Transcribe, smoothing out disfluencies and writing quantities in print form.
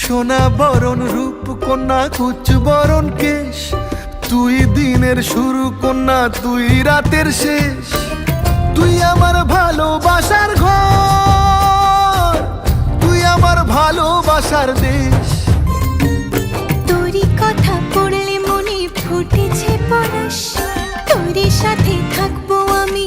সোনা বরণ রূপ কন্যা কুচ বরণ কেশ, তুই দিনের শুরু কন্যা তুই রাতের শেষ। তুই আমার ভালোবাসার ঘর, তুই আমার ভালোবাসার দেশ। তোরই কথা পড়লে মনে ফুটেছে পরশ, তোরই সাথে থাকবো আমি